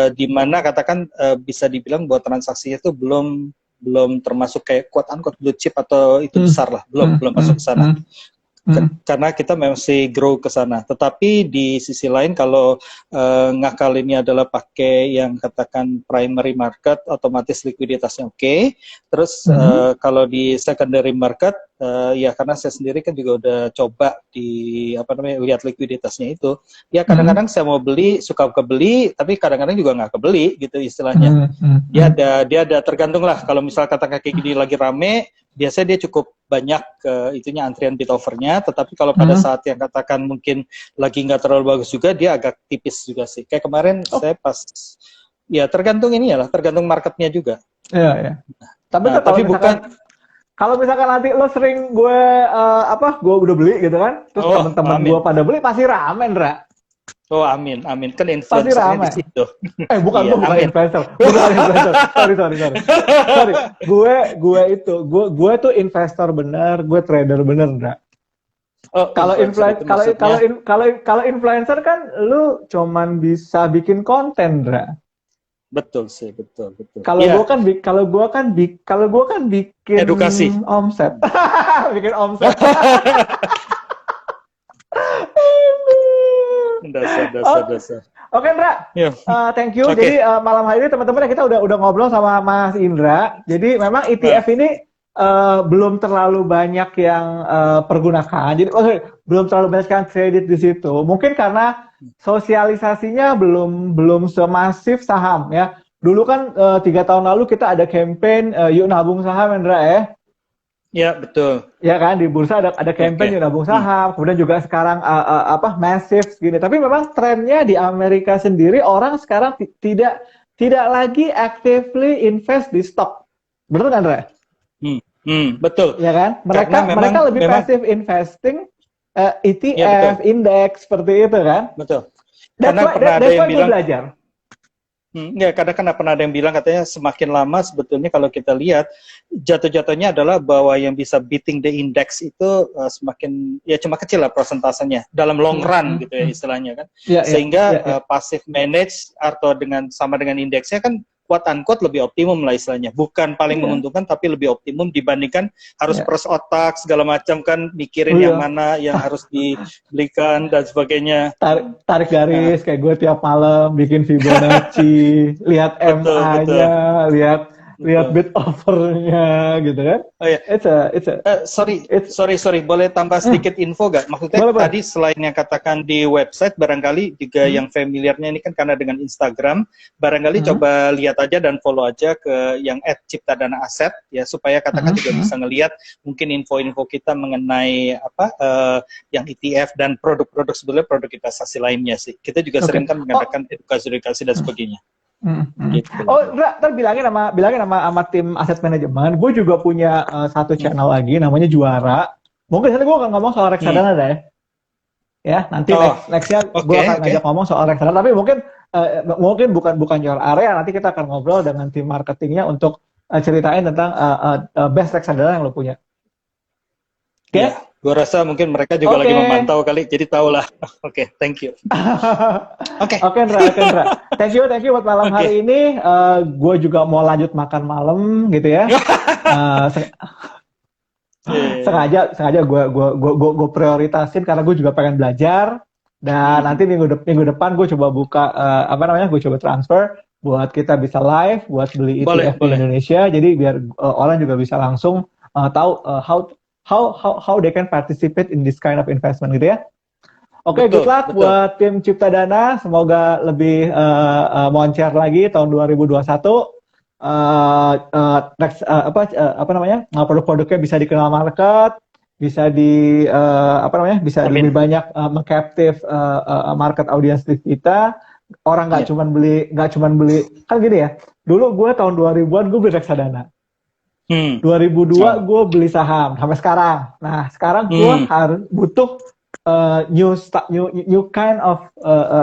di mana katakan bisa dibilang bahwa transaksinya itu belum termasuk kayak quote-unquote blue chip atau itu besar lah, belum masuk ke sana. Karena kita masih grow ke sana. Tetapi di sisi lain kalau ngakal ini adalah pakai yang katakan primary market, otomatis likuiditasnya oke. Terus kalau di secondary market, ya karena saya sendiri kan juga udah coba lihat likuiditasnya itu. Ya kadang-kadang saya mau beli, suka kebeli, tapi kadang-kadang juga nggak kebeli gitu istilahnya. Dia ada tergantung lah. Kalau misal katakan kayak gini lagi rame, biasanya dia cukup banyak itunya antrian bid overnya, tetapi kalau pada saat yang katakan mungkin lagi nggak terlalu bagus juga, dia agak tipis juga sih. Kayak kemarin saya pas, ya tergantung tergantung marketnya juga. Iya. Tapi kalau misalkan nanti lo sering gue udah beli gitu kan, terus teman-teman gue pada beli, pasti rame, Ndra. Oh, amin. Kan influencernya di situ. Bukan, iya, gue bukan influencer. Sorry. Gue tuh investor bener, gue trader bener, Ndra. Kalau influencer kan lu cuman bisa bikin konten, Ndra. Betul sih, betul. Kalau gue kan bikin edukasi, omset. Bikin omset. Dasar. Oke, Indra. Thank you. Okay. Jadi malam hari ini teman-teman kita udah ngobrol sama Mas Indra. Jadi memang ETF ini belum terlalu banyak yang pergunakan. Jadi belum terlalu banyak yang kredit di situ. Mungkin karena sosialisasinya belum semasif saham ya. Dulu kan 3 tahun lalu kita ada campaign yuk nabung saham, Indra ya. Ya, betul. Ya kan, di bursa ada campaign yuk nabung saham. Kemudian juga sekarang massive gini. Tapi memang trennya di Amerika sendiri, orang sekarang tidak lagi actively invest di stok. Betul kan, Indra? Betul. Ya kan? Mereka lebih passive investing, ETF, indeks seperti itu kan? Betul. Karena pernah ada yang bilang belajar. Kadang-kadang pernah ada yang bilang katanya semakin lama sebetulnya kalau kita lihat jatuh-jatuhnya adalah bahwa yang bisa beating the index itu semakin ya cuma kecil lah persentasenya dalam long run gitu ya istilahnya kan. Sehingga passive manage atau sama dengan indeksnya kan quote-unquote lebih optimum lah istilahnya. Bukan paling menguntungkan tapi lebih optimum dibandingkan harus peres otak segala macam kan, mikirin yang mana yang harus dibelikan dan sebagainya. Tarik garis kayak gue tiap malam bikin Fibonacci, lihat MA-nya, lihat lihat betul. bid offernya gitu kan. Oh ya, It's a it's sorry, boleh tambah sedikit info gak? Maksudnya boleh boleh. tadi selain yang katakan di website, barangkali juga Hmm, yang familiarnya ini kan karena dengan Instagram, barangkali hmm, coba lihat aja dan follow aja ke yang @ciptadana aset ya, supaya katakan hmm, juga hmm. bisa ngelihat mungkin info-info kita mengenai apa yang ETF dan produk-produk sebenarnya produk investasi lainnya sih. Kita juga Oke. sering kan Oh, mengadakan edukasi-edukasi dan hmm, sebagainya. hmm, hmm. Gitu. Oh, ntar bilangin sama tim aset manajemen. Gue juga punya satu Hmm. channel lagi namanya Juara. Mungkin nanti gue akan ngomong soal Hmm. reksadana deh. Ya, nanti Oh, nextnya gue oke, akan oke. ngajak ngomong soal reksadana. Tapi mungkin bukan your area. Nanti kita akan ngobrol dengan tim marketingnya untuk ceritain tentang best reksadana yang lo punya. Oke? Ya, gua rasa mungkin mereka juga lagi Oke. memantau kali, jadi tahulah. Oke, thank you. Oke, Oke, Ndra, oke, Ndra. Thank you buat malam oke. hari ini. Gue juga mau lanjut makan malam gitu ya. Eh, seng- Eh, sengaja gue prioritasin karena gue juga pengen belajar. Dan mhm. nanti minggu depan gue coba buka apa namanya? Gue coba transfer buat kita bisa live buat beli Boleh, ETF di boleh. Indonesia. Jadi biar orang juga bisa langsung tahu how they can participate in this kind of investment gitu ya. Oke, good Betul, luck betul. buat tim Cipta Dana. Semoga lebih moncer lagi tahun 2021. Apa namanya? Produk-produknya bisa dikenal market, bisa apa namanya? Bisa lebih Amin. banyak mengcaptive market audience kita. Orang Ya. nggak cuman beli kan gini ya. Dulu gue tahun 2000-an gue beli reksadana. Hmm. 2002 Oh. gue beli saham sampai sekarang. Nah, sekarang gue Hmm. harus butuh new kind of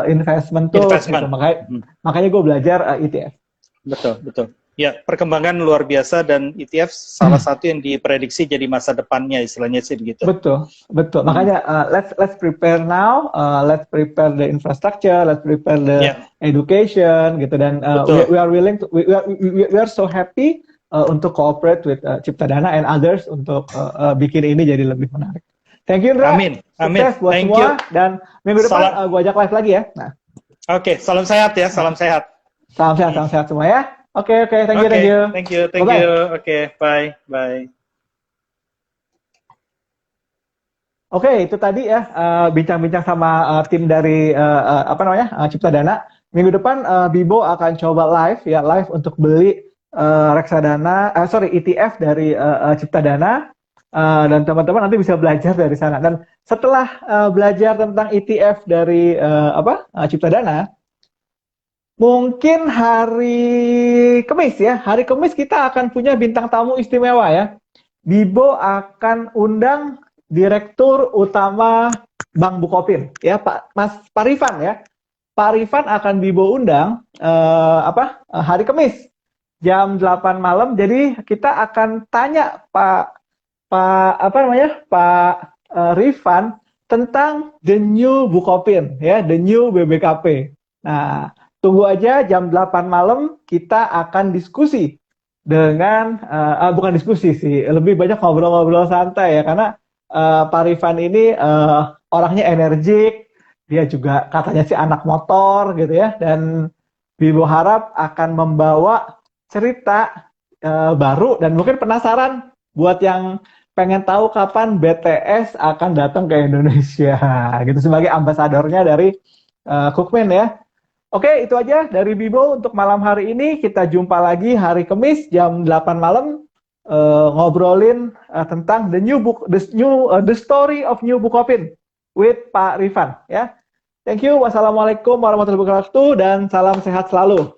investment tools gitu. Investment. Hmm. Makanya gue belajar ETF. Betul, betul. Ya, perkembangan luar biasa dan ETF salah satu yang diprediksi jadi masa depannya, istilahnya sih begitu. Betul, betul. Hmm. Makanya let's prepare now, let's prepare the infrastructure, let's prepare the Ya, education gitu dan betul. we are willing to we are so happy untuk cooperate with Cipta Dana and others untuk bikin ini jadi lebih menarik. Thank you, Indra. Amin, amin. Sukses buat Thank you. semua dan minggu depan Salam. gue ajak live lagi ya. Nah, Oke, salam sehat ya, salam sehat. salam sehat semua ya. Oke, thank you, Oke, thank you. thank you, thank Bye-bye. you. Oke, bye, bye. Oke, itu tadi ya bincang-bincang sama tim dari apa namanya Cipta Dana. Minggu depan Bibo akan coba live untuk beli ETF dari Cipta Dana. Dan teman-teman nanti bisa belajar dari sana. Dan setelah belajar tentang ETF dari Cipta Dana, mungkin hari Kamis kita akan punya bintang tamu istimewa ya. Bibo akan undang Direktur Utama Bank Bukopin ya Pak Rifan ya. Pak Rifan akan Bibo undang hari Kamis jam 8 malam. Jadi kita akan tanya Pak Rifan tentang the new Bukopin ya, the new BBKP. Nah, tunggu aja jam 8 malam kita akan diskusi dengan bukan diskusi sih, lebih banyak ngobrol-ngobrol santai ya karena Pak Rifan ini orangnya energik, dia juga katanya sih anak motor gitu ya dan Bibo harap akan membawa cerita baru dan mungkin penasaran buat yang pengen tahu kapan BTS akan datang ke Indonesia gitu sebagai ambasadornya dari Cookmin ya. Oke, itu aja dari Bibo untuk malam hari ini. Kita jumpa lagi hari Kamis jam 8 malam ngobrolin tentang the story of new Bukopin with Pak Rifan ya. Thank you. Wassalamualaikum warahmatullahi wabarakatuh dan salam sehat selalu.